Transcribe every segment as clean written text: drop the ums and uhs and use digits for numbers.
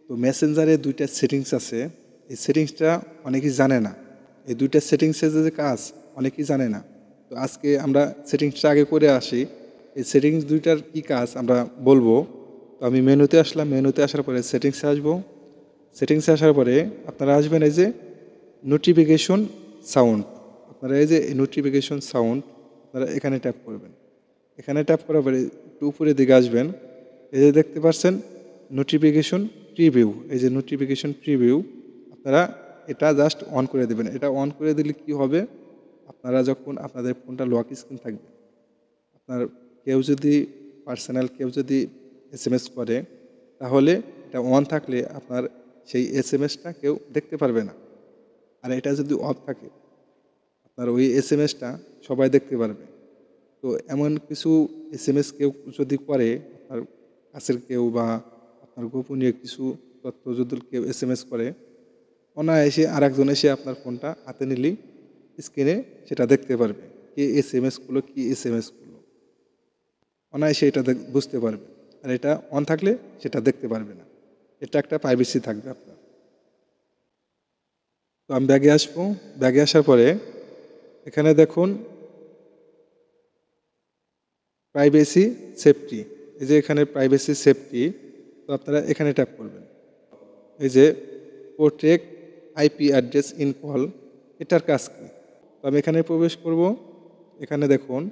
তো মেসেঞ্জারে দুইটা সেটিংস আছে, এই সেটিংসটা অনেকেই জানে না। এই দুইটা সেটিংসের যে কাজ অনেকেই জানে না। তো আজকে আমরা সেটিংসটা আগে করে আসি, এই সেটিংস দুইটার কি কাজ আমরা বলবো। তো আমি মেনুতে আসলাম, মেনুতে আসার পরে সেটিংসে আসবো। সেটিংসে আসার পরে আপনারা আসবেন এই যে নোটিফিকেশন সাউন্ড। আপনারা এই যে নোটিফিকেশন সাউন্ড আপনারা এখানে ট্যাপ করবেন। এখানে ট্যাপ করার পরে একটু উপরের দিকে আসবেন, এই যে দেখতে পাচ্ছেন নোটিফিকেশন প্রিভিউ, এই যে নোটিফিকেশন প্রিভিউ আপনারা এটা জাস্ট অন করে দেবেন। এটা অন করে দিলে কি হবে, আপনারা যখন আপনাদের ফোনটা লক স্ক্রিন থাকবে, আপনার কেউ যদি পার্সোনাল কেউ যদি এসএমএস করে, তাহলে এটা অন থাকলে আপনার সেই এসএমএসটা কেউ দেখতে পারবে না। আর এটা যদি অফ থাকে, আপনার ওই এসএমএসটা সবাই দেখতে পারবে। তো এমন কিছু এসএমএস কেউ যদি করে, আপনার কাছের কেউ বা আপনার গোপনীয় কিছু তথ্য যদি কেউ এসএমএস করে, অনায়াসে আরেকজন এসে আপনার ফোনটা হাতে নিলেই স্ক্রিনে সেটা দেখতে পারবে, কে এসএমএস করলো, কি এসএমএস করলো, অনায়াসে এটা বুঝতে পারবে। আর এটা অন থাকলে সেটা দেখতে পারবে না। এটা একটা প্রাইভেসি থাকবে আপনার। তো আমি ব্যাগে আসবো, ব্যাগে আসার পরে এখানে দেখুন প্রাইভেসি সেফটি, এই যে এখানে প্রাইভেসি সেফটি, তো আপনারা এখানে ট্যাপ করবেন। এই যে protect IP address in call, এটার কাজ কী? তো আমি এখানে প্রবেশ করব। এখানে দেখুন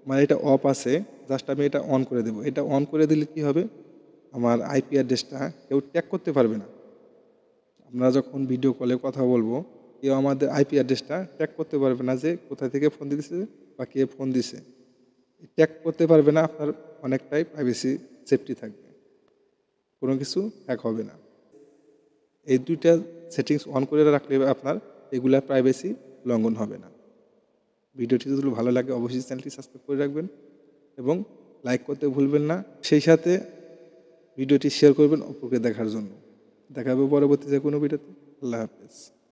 আমার এটা অফ আছে, জাস্ট আমি এটা অন করে দেব। এটা অন করে দিলে কি হবে, আমার আইপি অ্যাড্রেসটা কেউ ট্যাগ করতে পারবে না। আমরা যখন ভিডিও কলে কথা বলবো, কেউ আমাদের আইপি অ্যাড্রেসটা ট্যাগ করতে পারবে না যে কোথা থেকে ফোন দিয়েছে বা কে ফোন দিছে, ট্যাগ করতে পারবে না। আপনার অনেকটাই প্রাইভেসি সেফটি থাকবে, কোনো কিছু হ্যাক হবে না। এই দুইটা সেটিংস অন করে রাখলে আপনার এগুলা প্রাইভেসি লঙ্ঘন হবে না। ভিডিওটি যদি ভালো লাগে অবশ্যই চ্যানেলটি সাবস্ক্রাইব করে রাখবেন এবং লাইক করতে ভুলবেন না। সেই সাথে ভিডিওটি শেয়ার করবেন অপরকে দেখার জন্য। দেখা হবে পরবর্তী যে কোনো ভিডিওতে। আল্লাহ হাফেজ।